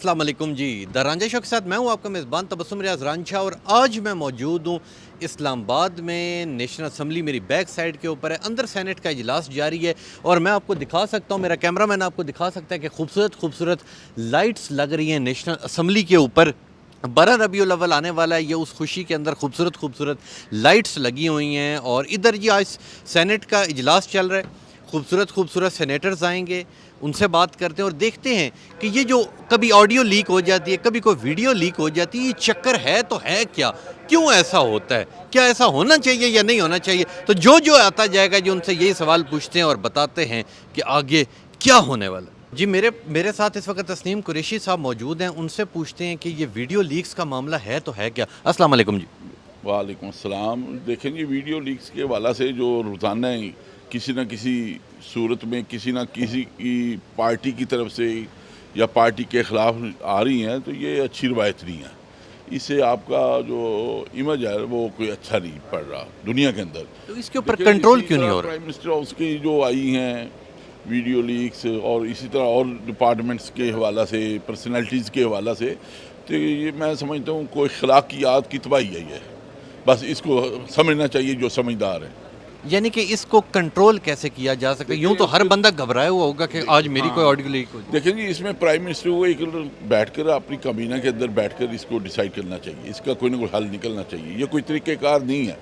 अस्सलाम वालेकुम जी। The Ranjha show के साथ मैं हूं आपका मेज़बान तबस्सुम रियाज रांझा और आज मैं मौजूद हूं इस्लामाबाद में। नेशनल असम्बली मेरी बैक साइड के ऊपर है, अंदर सेनेट का इजलास जारी है और मैं आपको दिखा सकता हूं, मेरा कैमरा मैन आपको दिखा सकता है कि खूबसूरत खूबसूरत लाइट्स लग रही हैं नेशनल असम्बली के ऊपर। 12 रबीउल अव्वल आने वाला है, ये उस खुशी के अंदर खूबसूरत खूबसूरत लाइट्स लगी हुई हैं। और इधर जी आज सेनेट का इजलास चल रहा है, खूबसूरत खूबसूरत सेनेटर्स आएंगे, उनसे बात करते हैं और देखते हैं कि ये जो कभी ऑडियो लीक हो जाती है, कभी कोई वीडियो लीक हो जाती है, ये चक्कर है तो है क्या, क्यों ऐसा होता है, क्या ऐसा होना चाहिए या नहीं होना चाहिए। तो जो आता जाएगा जी उनसे यही सवाल पूछते हैं और बताते हैं कि आगे क्या होने वाला है। जी मेरे साथ इस वक्त तस्नीम कुरैशी साहब मौजूद हैं, उनसे पूछते हैं कि ये वीडियो लीक्स का मामला है तो है क्या। अस्सलाम वालेकुम जी। वालेकुम अस्सलाम। देखेंगे वीडियो लीक्स के हवाला से जो रोज़ाना किसी न किसी सूरत में किसी न किसी की पार्टी की तरफ से या पार्टी के ख़िलाफ़ आ रही हैं, तो ये अच्छी रवायत नहीं है। इससे आपका जो इमेज है वो कोई अच्छा नहीं पड़ रहा दुनिया के अंदर। तो इसके ऊपर कंट्रोल क्यों नहीं हो रहा। प्राइम मिनिस्टर हाउस की जो आई हैं वीडियो लीक्स और इसी तरह और डिपार्टमेंट्स के हवाला से, पर्सनैलिटीज़ के हवाला से, तो ये मैं समझता हूँ कोई अखलाकियात की तबाही है ये। बस इसको समझना चाहिए जो समझदार है। यानी कि इसको कंट्रोल कैसे किया जा सकता है। यूं तो हर बंदा घबराया हुआ होगा कि आज मेरी कोई ऑडियो लीक हो जाए। देखें जी, इसमें प्राइम मिनिस्टर को एक बैठकर अपनी काबीना के अंदर बैठकर इसको डिसाइड करना चाहिए, इसका कोई ना कोई हल निकलना चाहिए। ये कोई तरीक़ेकार नहीं है,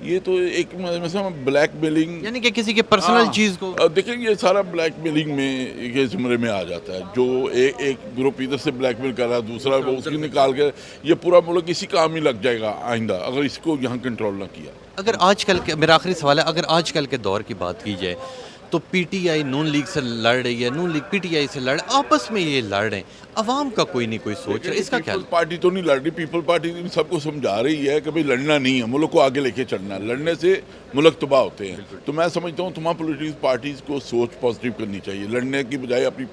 ये तो एक ब्लैक मेलिंग, यानी कि किसी के पर्सनल चीज़ को देखें ये सारा ब्लैक मेलिंग में के ज़ुमरे में आ जाता है। जो एक ग्रुप इधर से ब्लैक मेल कर रहा है, दूसरा वो उसकी निकाल कर, ये पूरा मुल्क इसी काम ही लग जाएगा आइंदा अगर इसको यहाँ कंट्रोल ना किया। अगर आजकल के, मेरा आखिरी सवाल है, अगर आजकल के दौर की बात की जाए तो पीटीआई नून लीग से लड़ रही है, नून लीग पीटीआई से लड़, आपस में ये लड़ रहे हैं, अवाम का कोई नहीं कोई सोच रहा है, इसका क्या। पीपल पार्टी तो नहीं लड़ रही, पीपल पार्टी सबको समझा रही है कि भाई लड़ना नहीं है, मुल्क को आगे लेके चलना है, लड़ने से मुल्क तबाह होते हैं। तो मैं समझता हूँ तमाम पॉलिटिकल पार्टीज़ को सोच पॉजिटिव करनी चाहिए, लड़ने की बजाय अपनी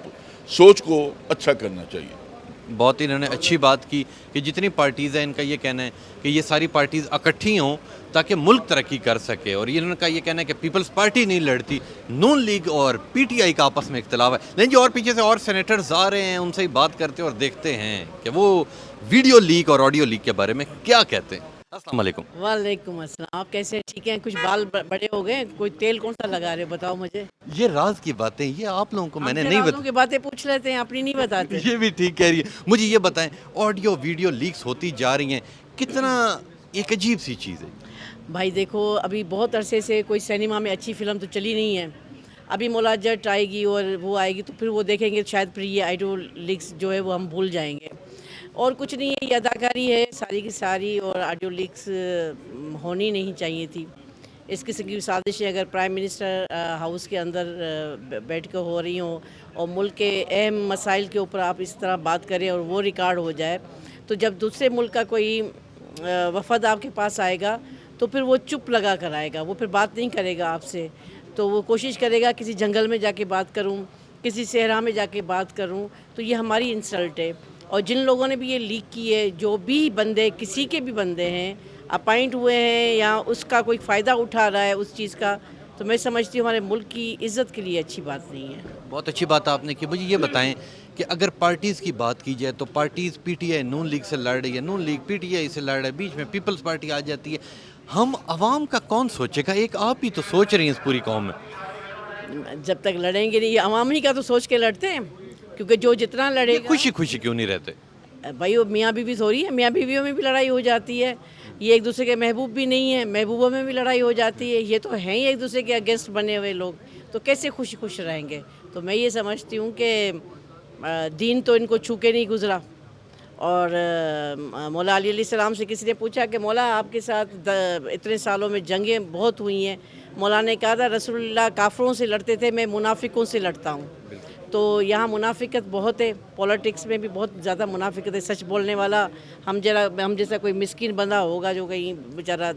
सोच को अच्छा करना चाहिए। बहुत इन्होंने अच्छी बात की कि जितनी पार्टीज़ हैं इनका ये कहना है कि ये सारी पार्टीज़ इकट्ठी हों ताकि मुल्क तरक्की कर सके। और ये इन्होंने का ये कहना है कि पीपल्स पार्टी नहीं लड़ती, नून लीग और पीटीआई का आपस में इख्तिलाफ है। लेकिन जो और पीछे से और सेनेटर्स आ रहे हैं, उनसे ही बात करते हैं और देखते हैं कि वो वीडियो लीक और ऑडियो लीक के बारे में क्या कहते हैं। अस्सलाम वालेकुम। वालेकुम अस्सलाम। आप कैसे, ठीक हैं? कुछ बाल बड़े हो गए, कोई तेल कौन सा लगा रहे हो बताओ मुझे। ये राज की बातें, ये आप लोगों को मैंने नहीं बताया की बातें पूछ लेते हैं, अपनी नहीं बताते। ये भी ठीक कह रही है। मुझे ये बताएं, ऑडियो वीडियो लीक्स होती जा रही हैं, कितना एक अजीब सी चीज़ है। भाई देखो, अभी बहुत अरसे से कोई सिनेमा में अच्छी फिल्म तो चली नहीं है। अभी मौला जट आएगी और वो आएगी तो फिर वो देखेंगे, शायद फिर ये ऑडियो लीक्स जो है वो हम भूल जाएंगे। और कुछ नहीं है, ये अदाकारी है सारी की सारी, और ऑडियो लीक्स होनी नहीं चाहिए थी। इस किस्म की साजिशें अगर प्राइम मिनिस्टर हाउस के अंदर बैठ कर हो रही हों और मुल्क के अहम मसाइल के ऊपर आप इस तरह बात करें और वो रिकॉर्ड हो जाए, तो जब दूसरे मुल्क का कोई वफद आपके पास आएगा तो फिर वो चुप लगा कर आएगा, वो फिर बात नहीं करेगा आपसे। तो वो कोशिश करेगा किसी जंगल में जाके बात करूं, किसी सहरा में जाके बात करूं, तो ये हमारी इंसल्ट है। और जिन लोगों ने भी ये लीक की है, जो भी बंदे, किसी के भी बंदे हैं, अपॉइंट हुए हैं या उसका कोई फ़ायदा उठा रहा है उस चीज़ का, तो मैं समझती हूँ हमारे मुल्क की इज़्ज़त के लिए अच्छी बात नहीं है। बहुत अच्छी बात आपने की। मुझे ये बताएं कि अगर पार्टीज़ की बात की जाए तो पार्टीज़ पीटीआई नून लीग से लड़ रही है, नून लीग पीटीआई से लड़ रहा है, बीच में पीपल्स पार्टी आ जाती है, हम अवाम का कौन सोचेगा। एक आप ही तो सोच रही हैं इस पूरी कौम में। जब तक लड़ेंगे नहीं, ये अवाम ही का तो सोच के लड़ते हैं, क्योंकि जो जितना लड़ेगा। खुशी खुशी क्यों नहीं रहते भाई? वो मियाँ बीवी थोड़ी है, मियाँ बीवियों में भी लड़ाई हो जाती है। ये एक दूसरे के महबूब भी नहीं है, महबूबों में भी लड़ाई हो जाती है। ये तो हैं ही एक दूसरे के अगेंस्ट बने हुए लोग, तो कैसे खुश खुश रहेंगे। तो मैं ये समझती हूँ कि दीन तो इनको छू के नहीं गुजरा। और मौला अली अलैहिस्सलाम से किसी ने पूछा कि मौला आपके साथ इतने सालों में जंगें बहुत हुई हैं। मौला ने कहा था रसूलुल्लाह काफ़रों से लड़ते थे, मैं मुनाफिकों से लड़ता हूँ। तो यहाँ मुनाफिकत बहुत है, पॉलिटिक्स में भी बहुत ज़्यादा मुनाफिकत है। सच बोलने वाला हम जैसा कोई मिस्किन बंदा होगा जो कहीं बेचारा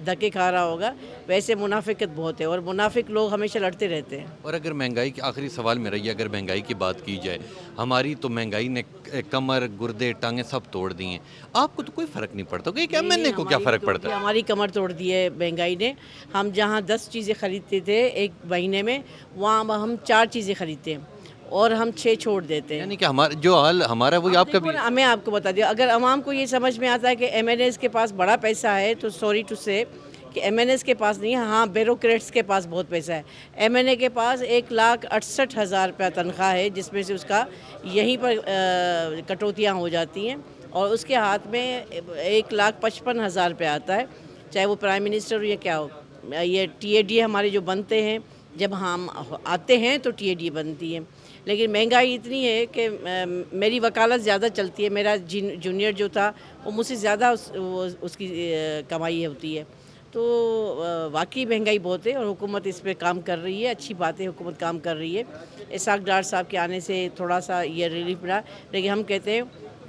धक्के खा रहा होगा, वैसे मुनाफिकत बहुत है और मुनाफिक लोग हमेशा लड़ते रहते हैं। और अगर महंगाई की, आखिरी सवाल मेरा ये, अगर महंगाई की बात की जाए, हमारी तो महंगाई ने कमर गुर्दे टांगे सब तोड़ दी हैं, आपको तो कोई फ़र्क नहीं पड़ता कि एमएनए को क्या फ़र्क पड़ता है। हमारी कमर तोड़ दी है महंगाई ने। हम जहाँ 10 चीज़ें ख़रीदते थे एक महीने में, वहाँ हम 4 चीज़ें ख़रीदते हैं। اور ہم 6 چھوڑ دیتے ہیں. یعنی کہ ہمارا جو حال ہمارا وہی آپ کا بھی. میں آپ کو بتا دیا, اگر عوام کو یہ سمجھ میں آتا ہے کہ ایم این ایز کے پاس بڑا پیسہ ہے تو سوری ٹو سے کہ ایم این ایز کے پاس نہیں ہے, ہاں بیوروکریٹس کے پاس بہت پیسہ ہے. ایم این اے کے پاس 1,68,000 روپیہ تنخواہ ہے, جس میں سے اس کا یہیں پر کٹوتیاں ہو جاتی ہیں, اور اس کے ہاتھ میں 1,55,000 روپیہ آتا ہے, چاہے وہ پرائم منسٹر ہو یا کیا ہو. یہ ٹی اے ڈی ہمارے جو بنتے ہیں, جب ہم آتے ہیں تو ٹی اے ڈی بنتی ہے, لیکن مہنگائی اتنی ہے کہ میری وکالت زیادہ چلتی ہے. میرا جونیئر جو تھا وہ مجھ سے زیادہ اس کی کمائی ہوتی ہے. تو واقعی مہنگائی بہت ہے, اور حکومت اس پہ کام کر رہی ہے. اچھی بات ہے, حکومت کام کر رہی ہے. اسحاق ڈار صاحب کے آنے سے تھوڑا سا یہ ریلیف ملا, لیکن ہم کہتے ہیں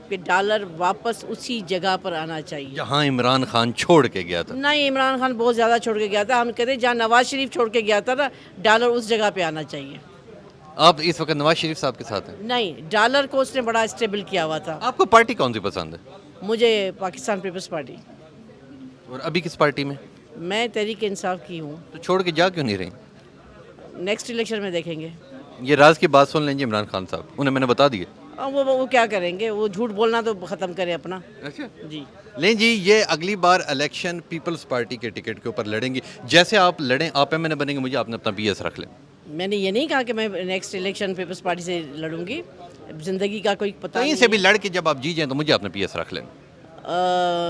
کہ ڈالر واپس اسی جگہ پر آنا چاہیے جہاں عمران خان چھوڑ کے گیا تھا. نہیں, عمران خان بہت زیادہ چھوڑ کے گیا تھا. ہم کہتے ہیں جہاں نواز شریف چھوڑ کے گیا تھا نا, ڈالر اس جگہ پہ آنا چاہیے. آپ اس وقت نواز شریف صاحب کے ساتھ ہیں؟ نہیں, ڈالر کو اس نے بڑا اسٹیبل کیا ہوا تھا. آپ کو پارٹی کون سی پسند ہے؟ مجھے پاکستان پیپلز پارٹی. اور ابھی کس پارٹی میں؟ میں تحریک انصاف کی ہوں. تو چھوڑ کے جا کیوں نہیں رہی؟ نیکسٹ الیکشن میں دیکھیں گے. یہ راز کی بات سن لیں جی عمران خان صاحب, انہیں میں نے بتا دیے. وہ کیا کریں گے, وہ جھوٹ بولنا تو ختم کرے اپنا. اچھا جی لیں جی, یہ اگلی بار الیکشن پیپلز پارٹی کے ٹکٹ کے اوپر لڑیں گی. جیسے آپ لڑیں, آپ ایم این اے بنیں گے, مجھے آپ نے اپنا پی ایس رکھ لیں. میں نے یہ نہیں کہا کہ میں نیکسٹ الیکشن پیپلز پارٹی سے لڑوں گی. زندگی کا کوئی پتہ کہیں نہیں سے بھی لڑ کے جب آپ جی جائیں تو مجھے اپنا پی ایس رکھ لیں.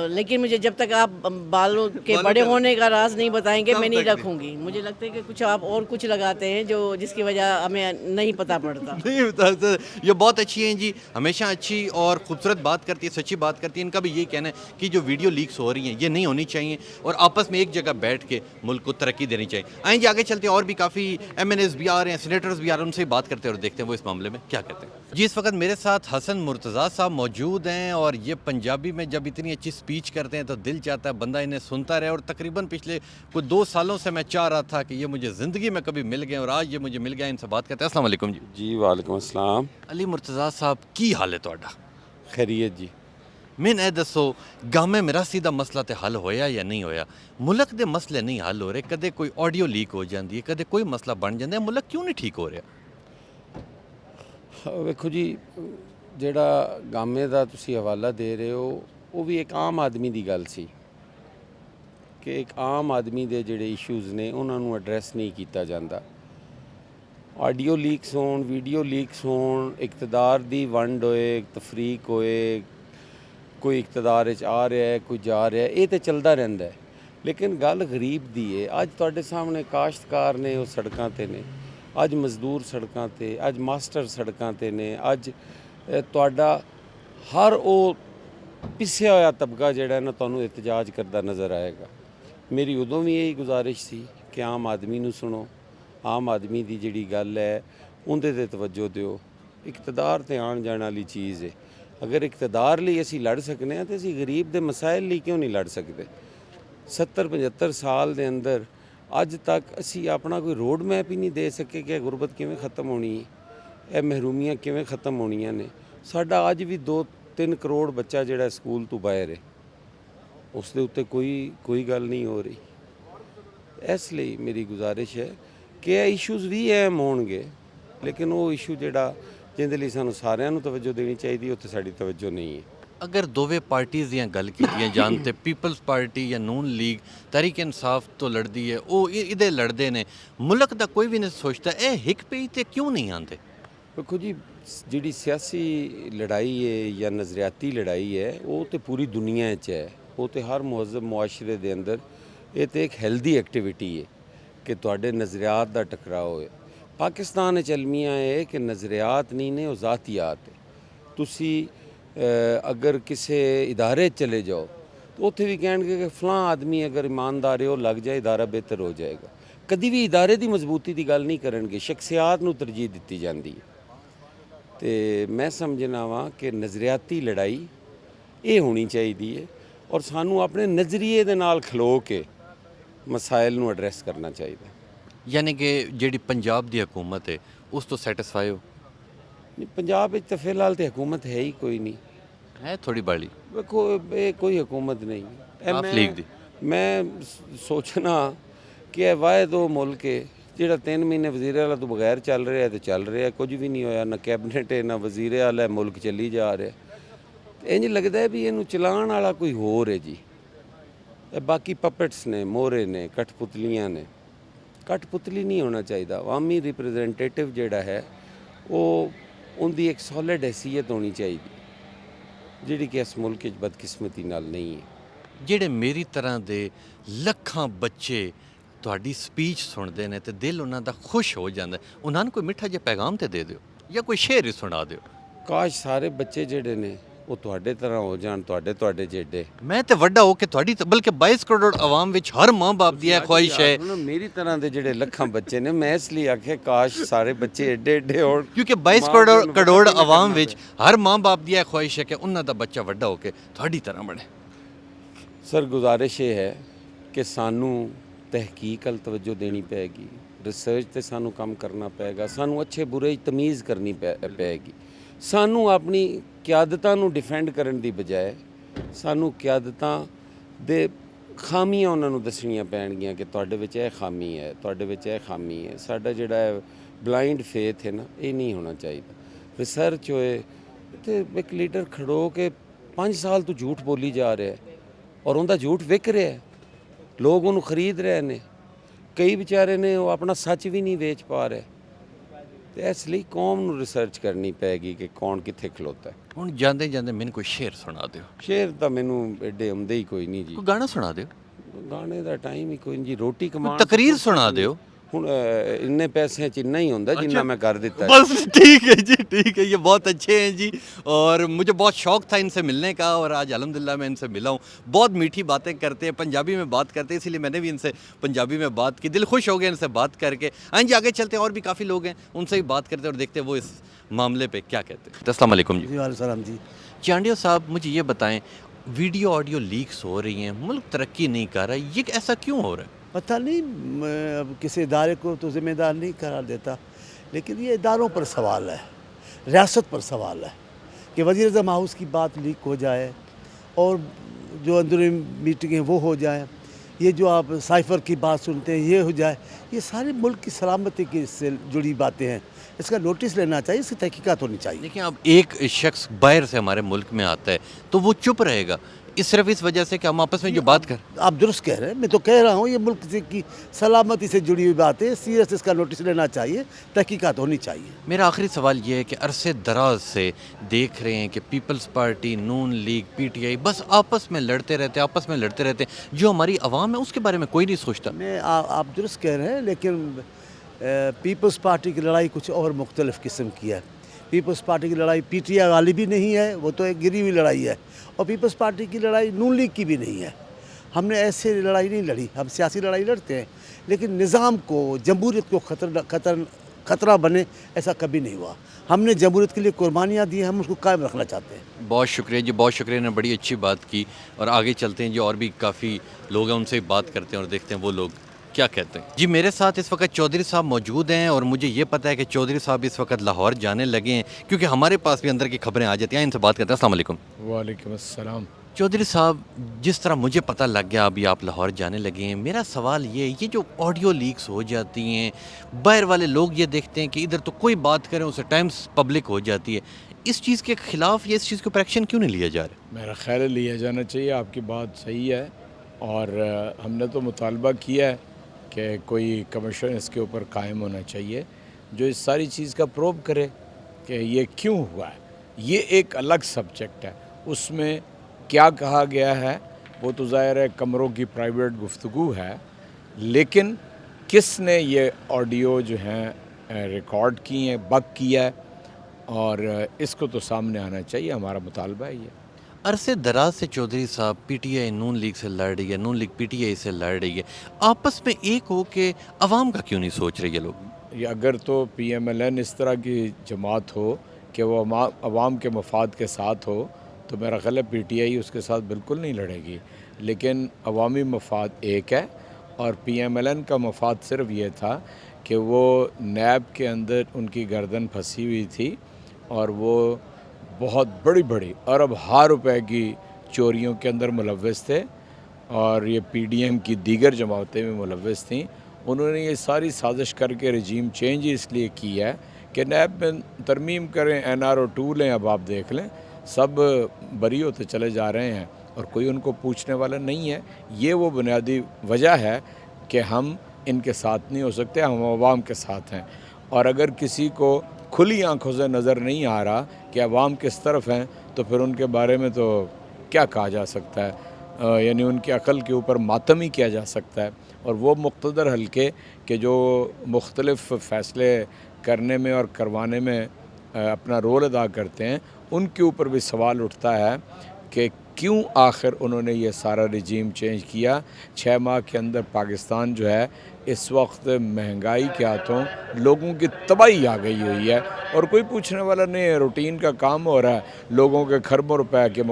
لیکن مجھے جب تک آپ بالوں کے بڑے ہونے کا راز نہیں بتائیں گے میں نہیں رکھوں گی. مجھے لگتا ہے کہ کچھ آپ اور کچھ لگاتے ہیں جو جس کی وجہ ہمیں نہیں پتہ پڑتا. نہیں بتا سر, یہ بہت اچھی ہیں جی, ہمیشہ اچھی اور خوبصورت بات کرتی ہے, سچی بات کرتی ہے. ان کا بھی یہی کہنا ہے کہ جو ویڈیو لیکس ہو رہی ہیں یہ نہیں ہونی چاہیے, اور آپس میں ایک جگہ بیٹھ کے ملک کو ترقی دینی چاہیے. آئیں جی آگے چلتے ہیں, اور بھی کافی ایم این ایز بھی آ رہے ہیں, سینیٹرز بھی آ رہے ہیں, ان سے بات کرتے ہیں اور دیکھتے ہیں وہ اس معاملے میں کیا کہتے ہیں. جی اس وقت میرے ساتھ حسن مرتضیٰ صاحب موجود ہیں, اور یہ پنجابی میں جب اتنی اچھی اسپیچ کرتے ہیں تو دل چاہتا ہے بندہ انہیں سنتا رہے. اور تقریباً پچھلے کوئی 2 سالوں سے میں چاہ رہا تھا کہ یہ مجھے زندگی میں کبھی مل گئے, اور آج یہ مجھے مل گیا. ان سے بات کرتے ہیں. السلام علیکم جی. جی وعلیکم السلام. علی مرتضیٰ صاحب کی حال ہے تہاڈا؟ خیریت جی. میں اے دسو گامے میرا سیدھا مسئلہ تے حل ہویا یا نہیں ہویا؟ ملک دے مسئلے نہیں حل ہو رہے, کدے کوئی آڈیو لیک ہو جاندی ہے, کدے کوئی مسئلہ بن جاندے, ملک کیوں نہیں ٹھیک ہو رہا؟ ویکھو جی, جڑا گامے دا تسی حوالہ دے رہے ہو وہ بھی ایک عام آدمی دی گل سی کہ ایک عام آدمی دے جڑے ایشوز نے انہاں نوں ایڈریس نہیں کیتا جاندا. آڈیو لیکس ہون, ویڈیو لیکس ہون, اقتدار دی ونڈ ہوئے, تفریق ہوئے, کوئی اقتدار وچ آ رہا ہے کوئی جا رہا ہے, یہ تے چلدا رہندا ہے. لیکن گل غریب دی ہے. اج تواڈے سامنے کاشتکار نے وہ سڑکاں تے نے, اج مزدور سڑکاں تے, اج ماسٹر سڑکاں تے نے, اج تواڈا ہر او پسیا ہوا طبقہ جڑا ہے نا تانوں احتجاج کردا نظر آئے گا. میری ادوں بھی یہی گزارش سی کہ عام آدمی نوں سنو, عام آدمی دی جڑی گل ہے اندے تے توجہ دیو. اقتدار تے آن جان والی چیز ہے. اگر اقتدار لئی اسی لڑ سکنے ہیں تو اسی غریب دے مسائل لئی کیوں نہیں لڑ سکتے؟ 70-75 سال دے اندر اج تک اسی اپنا کوئی روڈ میپ ہی نہیں دے سکے کہ غربت کیویں ختم ہونی ہے, اے محرومیاں کیویں ختم ہونیاں نے. ساڈا اج بھی 2-3 کروڑ بچہ جڑا سکول تو باہر ہے, اس دے اوتے کوئی گل نہیں ہو رہی. اس لیے میری گزارش ہے کہ ایشوز بھی اہم ہون گے, لیکن وہ ایشو جڑا جندے لئی سانوں ساریاں نوں توجہ دینی چاہیے اتنے ساڈی توجہ نہیں ہے. اگر دوویں پارٹیز دیاں گل کیتیاں جانتے پیپلز پارٹی یا نون لیگ تحریک انصاف تو لڑدی ہے, وہ ادھر لڑدے نے, ملک دا کوئی بھی نہیں سوچتا اے ہک پہ تے کیوں نہیں آندے؟ دیکھو جی, جڑی سیاسی لڑائی ہے یا نظریاتی لڑائی ہے وہ تو پوری دنیا وچ ہے, وہ تو ہر مہذب معاشرے دے اندر یہ تو ایک ہیلدی ایکٹیویٹی ہے کہ تواڈے نظریات دا ٹکراؤ ہے. پاکستان وچ المیہ ہے کہ نظریات نہیں نے, وہ ذاتیات ہے. تسی اگر کسی ادارے چلے جاؤ تو اتنے بھی کہیں گے کہ فلاں آدمی اگر ایماندار ہے وہ لگ جائے ادارہ بہتر ہو جائے گا. کدی بھی ادارے دی مضبوطی دی گل نہیں کرن گے, شخصیات نو ترجیح دتی جاندی ہے. تے میں سمجھنا وا کہ نظریاتی لڑائی یہ ہونی چاہیے اور سانوں اپنے نظریے دے نال کھلو کے مسائل نو ایڈریس کرنا چاہیے. یعنی کہ جیڑی پنجاب دی حکومت ہے اس تو سیٹسفائی ہو؟ پنجاب وچ تے فی الحال تے حکومت ہے ہی کوئی نہیں ہے, تھوڑی بڑی کوئی حکومت نہیں. آف لیگ دی میں سوچنا کہ واحد وہ ملک ہے ਜਿਹੜਾ 3 ਮਹੀਨੇ ਵਜ਼ੀਰ ਆਲਾ ਤੋਂ ਬਗੈਰ ਚੱਲ ਰਿਹਾ ਤੇ ਚੱਲ ਰਿਹਾ, ਕੁਝ ਵੀ ਨਹੀਂ ਹੋਇਆ, ਨਾ ਕੈਬਨਿਟ ਹੈ ਨਾ ਵਜ਼ੀਰ ਆਲਾ ਹੈ, ਮੁਲਕ ਚੱਲੀ ਜਾ ਰਿਹਾ। ਇੰਝ ਲੱਗਦਾ ਹੈ ਵੀ ਇਹਨੂੰ ਚਲਾਉਣ ਵਾਲਾ ਕੋਈ ਹੋਰ ਹੈ ਜੀ। ਇਹ ਬਾਕੀ ਪਪਟਸ ਨੇ, ਮੋਹਰੇ ਨੇ, ਕਠਪੁਤਲੀਆਂ ਨੇ। ਕਠਪੁਤਲੀ ਨਹੀਂ ਹੋਣਾ ਚਾਹੀਦਾ। ਆਵਾਮੀ ਰਿਪਰੈਜ਼ੈਂਟੇਟਿਵ ਜਿਹੜਾ ਹੈ ਉਹ ਉਹਦੀ ਇੱਕ ਸੋਲਿਡ ਹੈਸੀਅਤ ਹੋਣੀ ਚਾਹੀਦੀ, ਜਿਹੜੀ ਕਿ ਇਸ ਮੁਲਕ 'ਚ ਬਦਕਿਸਮਤੀ ਨਾਲ ਨਹੀਂ ਹੈ। ਜਿਹੜੇ ਮੇਰੀ ਤਰ੍ਹਾਂ ਦੇ ਲੱਖਾਂ ਬੱਚੇ ਤੁਹਾਡੀ ਸਪੀਚ ਸੁਣਦੇ ਨੇ ਤੇ ਦਿਲ ਉਹਨਾਂ ਦਾ ਖੁਸ਼ ਹੋ ਜਾਂਦਾ, ਉਹਨਾਂ ਨੂੰ ਕੋਈ ਮਿੱਠਾ ਜਿਹਾ ਪੈਗਾਮ ਤੇ ਦੇ ਦਿਓ ਜਾਂ ਕੋਈ ਸ਼ੇਰ ਹੀ ਸੁਣਾ ਦਿਓ। ਕਾਸ਼ ਸਾਰੇ ਬੱਚੇ ਜਿਹੜੇ ਨੇ ਉਹ ਤੁਹਾਡੇ ਤਰ੍ਹਾਂ ਹੋ ਜਾਣ, ਤੁਹਾਡੇ ਜਿਹੇ। ਮੈਂ ਤੇ ਵੱਡਾ ਹੋ ਕੇ ਤੁਹਾਡੀ ਬਲਕਿ 22 ਕਰੋੜ ਆਵਾਮ ਵਿੱਚ ਹਰ ਮਾਂ ਬਾਪ ਦੀ ਇਹ ਖੁਆਇਸ਼ ਹੈ, ਮੇਰੀ ਤਰ੍ਹਾਂ ਦੇ ਜਿਹੜੇ ਲੱਖਾਂ ਬੱਚੇ ਨੇ, ਮੈਂ ਇਸ ਲਈ ਆਖਿਆ ਕਾਸ਼ ਸਾਰੇ ਬੱਚੇ ਏਡੇ ਹੋਣ, ਕਿਉਂਕਿ 22 ਕਰੋੜ ਆਵਾਮ ਵਿੱਚ ਹਰ ਮਾਂ ਬਾਪ ਦੀ ਇਹ ਖੁਆਇਸ਼ ਹੈ ਕਿ ਉਹਨਾਂ ਦਾ ਬੱਚਾ ਵੱਡਾ ਹੋ ਕੇ ਤੁਹਾਡੀ ਤਰ੍ਹਾਂ ਬਣੇ। ਸਰ ਗੁਜ਼ਾਰਿਸ਼ ਇਹ ਹੈ ਕਿ ਸਾਨੂੰ ਤਹਿਕੀਕ ਵੱਲ ਤਵੱਜੋ ਦੇਣੀ ਪਏਗੀ, ਰਿਸਰਚ ਤੇ ਸਾਨੂੰ ਕੰਮ ਕਰਨਾ ਪਏਗਾ, ਸਾਨੂੰ ਅੱਛੇ ਬੁਰੇ 'ਚ ਤਮੀਜ਼ ਕਰਨੀ ਪਏਗੀ। ਸਾਨੂੰ ਆਪਣੀ ਕਿਆਦਤਾਂ ਨੂੰ ਡਿਫੈਂਡ ਕਰਨ ਦੀ ਬਜਾਏ ਸਾਨੂੰ ਕਿਆਦਤਾਂ ਦੇ ਖਾਮੀਆਂ ਉਹਨਾਂ ਨੂੰ ਦੱਸਣੀਆਂ ਪੈਣਗੀਆਂ ਕਿ ਤੁਹਾਡੇ ਵਿੱਚ ਇਹ ਖਾਮੀ ਹੈ, ਤੁਹਾਡੇ ਵਿੱਚ ਇਹ ਖਾਮੀ ਹੈ। ਸਾਡਾ ਜਿਹੜਾ ਹੈ ਬਲਾਈਂਡ ਫੇਥ ਹੈ ਨਾ, ਇਹ ਨਹੀਂ ਹੋਣਾ ਚਾਹੀਦਾ। ਰਿਸਰਚ ਹੋਏ ਤੇ ਇੱਕ ਲੀਡਰ ਖੜੋ ਕੇ 5 ਸਾਲ ਤੋਂ ਝੂਠ ਬੋਲੀ ਜਾ ਰਿਹਾ ਹੈ ਔਰ ਉਹਦਾ ਝੂਠ ਵਿਕ ਰਿਹਾ ਹੈ, ਲੋਕ ਉਹਨੂੰ ਖਰੀਦ ਰਹੇ ਨੇ। ਕਈ ਵਿਚਾਰੇ ਨੇ ਉਹ ਆਪਣਾ ਸੱਚ ਵੀ ਨਹੀਂ ਵੇਚ ਪਾ ਰਹੇ। ਤੇ ਇਸ ਲਈ ਕੌਮ ਨੂੰ ਰਿਸਰਚ ਕਰਨੀ ਪੈਗੀ ਕਿ ਕੌਣ ਕਿੱਥੇ ਖਲੋਤਾ ਹੈ। ਹੁਣ ਜਾਂਦੇ ਜਾਂਦੇ ਮੈਨੂੰ ਕੋਈ ਸ਼ੇਰ ਸੁਣਾ ਦਿਓ। ਸ਼ੇਰ ਤਾਂ ਮੈਨੂੰ ਐਡੇ ਆਉਂਦੇ ਹੀ ਕੋਈ ਨਹੀਂ ਜੀ। ਕੋਈ ਗਾਣਾ ਸੁਣਾ ਦਿਓ। ਗਾਣੇ ਦਾ ਟਾਈਮ ਹੀ ਕੋਈ ਨਹੀਂ ਜੀ। ਰੋਟੀ ਕੋਈ ਕਮਾਉਣ ਤਕਰੀਰ ਸੁਣਾ ਦਿਓ। ਹੁਣ ਇੰਨੇ ਪੈਸਿਆਂ 'ਚ ਇੰਨਾ ਹੀ ਹੁੰਦਾ जितना मैं कर देता है। बस ठीक है जी, ठीक है, ये बहुत अच्छे हैं जी और मुझे बहुत शौक़ था इनसे मिलने का और आज अल्हम्दुलिल्लाह मैं इनसे मिला हूँ। बहुत मीठी बातें करते हैं, पंजाबी में बात करते हैं, इसीलिए मैंने भी इनसे पंजाबी में बात की। दिल खुश हो गया इनसे बात करके। हाँ जी, आगे चलते हैं, और भी काफ़ी लोग हैं, उनसे भी बात करते हैं और देखते हैं वो इस मामले पे क्या कहते हैं। अस्सलाम वालेकुम जी। वालेकुम सलाम जी। चांडिया साहब, मुझे ये बताएं, वीडियो ऑडियो लीक्स हो रही हैं, मुल्क तरक्की नहीं कर रहा, ये ऐसा क्यों हो रहा है? पता नहीं, अब किसी इदारे को तो ज़िम्मेदार नहीं करार देता, लेकिन ये इदारों पर सवाल है, रियासत पर सवाल है कि वज़ीर-ए-आज़म हाउस की बात लीक हो जाए और जो अंदरूनी मीटिंगें वो हो जाए, ये जो आप साइफ़र की बात सुनते हैं ये हो जाए, ये सारे मुल्क की सलामती की से जुड़ी बातें हैं। इसका नोटिस लेना चाहिए, इसकी तहकीकात होनी चाहिए। देखिए, अब एक शख्स बाहर से हमारे मुल्क में आता है तो वो चुप रहेगा, सिर्फ इस वजह से कि हम आपस में जो बात कर। आप दुरुस्त कह रहे हैं, मैं तो कह रहा हूँ ये मुल्क की सलामती से जुड़ी हुई बात है, सीरियस इसका नोटिस लेना चाहिए, तहकीकात होनी चाहिए। मेरा आखिरी सवाल ये है कि अरसे दराज से देख रहे हैं कि पीपल्स पार्टी, नून लीग, पीटीआई बस आपस में लड़ते रहते, जो हमारी आवाम है उसके बारे में कोई नहीं सोचता। मैं आप दुरुस्त कह रहे हैं, लेकिन पीपल्स पार्टी की लड़ाई कुछ और मुख्तलिफ़ किस्म की है। पीपल्स पार्टी की लड़ाई पीटीआई वाली भी नहीं है, वो तो एक गिरी हुई लड़ाई है, और पीपल्स पार्टी की लड़ाई नून लीग की भी नहीं है। हमने ऐसे लड़ाई नहीं लड़ी, हम सियासी लड़ाई लड़ते हैं, लेकिन निज़ाम को, जमहूरियत को खतरा बने ऐसा कभी नहीं हुआ। हमने जमहूरियत के लिए कुर्बानियाँ दी हैं, हम उसको कायम रखना चाहते हैं। बहुत शुक्रिया जी, बहुत शुक्रिया, ने बड़ी अच्छी बात की। और आगे चलते हैं जी, और भी काफ़ी लोग हैं, उनसे बात करते हैं और देखते हैं वो लोग क्या कहते हैं। जी, मेरे साथ इस वक्त चौधरी साहब मौजूद हैं और मुझे ये पता है कि चौधरी साहब इस वक्त लाहौर जाने लगे हैं, क्योंकि हमारे पास भी अंदर की खबरें आ जाती हैं। इनसे बात करते हैं। अस्सलाम वालेकुम। वालेकुम अस्सलाम। चौधरी साहब, जिस तरह मुझे पता लग गया अभी आप लाहौर जाने लगे हैं, मेरा सवाल ये जो ऑडियो लीक्स हो जाती हैं, बाहर वाले लोग ये देखते हैं कि इधर तो कोई बात करें उसे टाइम्स पब्लिक हो जाती है, इस चीज़ के ख़िलाफ़ या इस चीज़ के ऊपर एक्शन क्यों नहीं लिया जा रहा? मेरा ख्याल है लिया जाना चाहिए, आपकी बात सही है, और हमने तो मुतालबा किया है कि कोई कमीशन इसके ऊपर कायम होना चाहिए जो इस सारी चीज़ का प्रोब करे कि ये क्यों हुआ है। ये एक अलग सब्जेक्ट है, उसमें क्या कहा गया है वो तो ज़ाहिर है कमरों की प्राइवेट गुफ्तगू है, लेकिन किसने ये ऑडियो जो हैं रिकॉर्ड की हैं, बक किया है, और इसको तो सामने आना चाहिए। हमारा मुतालबा है ये। अरसे दराज से चौधरी साहब पीटीआई नून लीग से लड़ रही है, नून लीग पीटीआई से लड़ रही है, आपस में एक हो के अवाम का क्यों नहीं सोच रहे ये लोग? ये अगर तो PMLN इस तरह की जमात हो कि वो अवाम के मफाद के साथ हो तो मेरा ख्याल है PTI उसके साथ बिल्कुल नहीं लड़ेगी, लेकिन अवामी मफाद एक है, और PMLN का मफाद सिर्फ ये था कि वो नैब के अंदर उनकी गर्दन फंसी हुई थी और वो बहुत बड़ी बड़ी अरब रुपए की चोरियों के अंदर मुलव्वस थे, और ये PDM की दीगर जमातें भी मुलव्वस थीं, انہوں نے یہ ساری سازش کر کے رجیم چینج اس لیے کی ہے کہ نیب میں ترمیم کریں, NRO 2 لیں, اب آپ دیکھ لیں سب بری ہوتے چلے جا رہے ہیں اور کوئی ان کو پوچھنے والا نہیں ہے. یہ وہ بنیادی وجہ ہے کہ ہم ان کے ساتھ نہیں ہو سکتے, ہم عوام کے ساتھ ہیں. اور اگر کسی کو کھلی آنکھوں سے نظر نہیں آ رہا کہ عوام کس طرف ہیں تو پھر ان کے بارے میں تو کیا کہا جا سکتا ہے, یعنی ان کی عقل کے اوپر ماتم ہی کیا جا سکتا ہے. اور وہ مقتدر حلقے کہ جو مختلف فیصلے کرنے میں اور کروانے میں اپنا رول ادا کرتے ہیں, ان کے اوپر بھی سوال اٹھتا ہے کہ کیوں آخر انہوں نے یہ سارا رجیم چینج کیا. 6 ماہ کے اندر پاکستان جو ہے اس وقت مہنگائی کے ہاتھوں لوگوں کی تباہی آ گئی ہوئی ہے اور کوئی پوچھنے والا نہیں ہے. روٹین کا کام ہو رہا ہے, لوگوں کے کھربوں روپے کے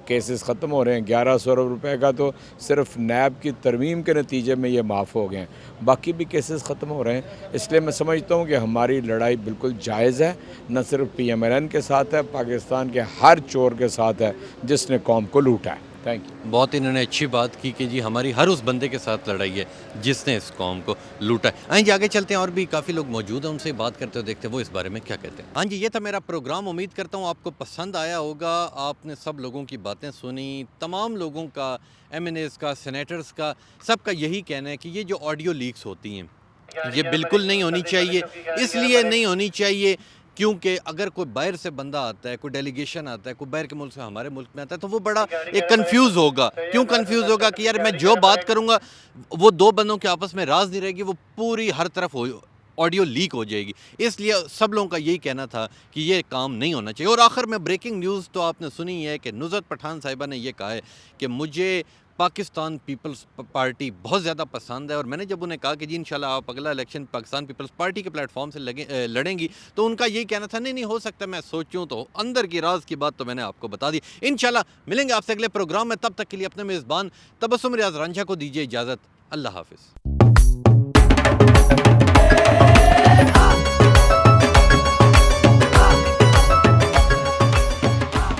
کیسز ختم ہو رہے ہیں. 1100 ارب روپے کا تو صرف نیب کی ترمیم کے نتیجے میں یہ معاف ہو گئے ہیں, باقی بھی کیسز ختم ہو رہے ہیں. اس لیے میں سمجھتا ہوں کہ ہماری لڑائی بالکل جائز ہے, نہ صرف PMLN کے ساتھ ہے, پاکستان کے ہر چور کے ساتھ ہے جس نے قوم کو لوٹا ہے. Thank you. بہت انہوں نے اچھی بات کی کہ جی ہماری ہر اس بندے کے ساتھ لڑائی ہے جس نے اس قوم کو لوٹا ہے. آئیں جی آگے چلتے ہیں, اور بھی کافی لوگ موجود ہیں, ان سے بات کرتے ہوئے دیکھتے ہیں وہ اس بارے میں کیا کہتے ہیں. ہاں جی, یہ تھا میرا پروگرام. امید کرتا ہوں آپ کو پسند آیا ہوگا. آپ نے سب لوگوں کی باتیں سنی, تمام لوگوں کا, MNAs کا, سینیٹرز کا, سب کا یہی کہنا ہے کہ یہ جو آڈیو لیکس ہوتی ہیں یہ بالکل نہیں ہونی چاہیے. اس لیے نہیں ہونی چاہیے کیونکہ اگر کوئی باہر سے بندہ آتا ہے, کوئی ڈیلیگیشن آتا ہے, کوئی باہر کے ملک سے ہمارے ملک میں آتا ہے, تو وہ بڑا ایک کنفیوز ہوگا. کیوں کنفیوز ہوگا کہ یار میں جو بات کروں گا وہ 2 بندوں کے آپس میں راز نہیں رہے گی, وہ پوری ہر طرف آڈیو لیک ہو جائے گی. اس لیے سب لوگوں کا یہی کہنا تھا کہ یہ کام نہیں ہونا چاہیے. اور آخر میں بریکنگ نیوز تو آپ نے سنی ہے کہ نصرت پٹھان صاحبہ نے یہ کہا ہے کہ مجھے پاکستان پیپلز پارٹی بہت زیادہ پسند ہے, اور میں نے جب انہیں کہا کہ جی انشاءاللہ آپ اگلا الیکشن پاکستان پیپلز پارٹی کے پلیٹ فارم سے لڑیں گی, تو ان کا یہی کہنا تھا نہیں ہو سکتا میں سوچوں تو. اندر کی راز کی بات تو میں نے آپ کو بتا دی. انشاءاللہ ملیں گے آپ سے اگلے پروگرام میں, تب تک کے لیے اپنے میزبان تبسم ریاض رانجھا کو دیجیے اجازت. اللہ حافظ.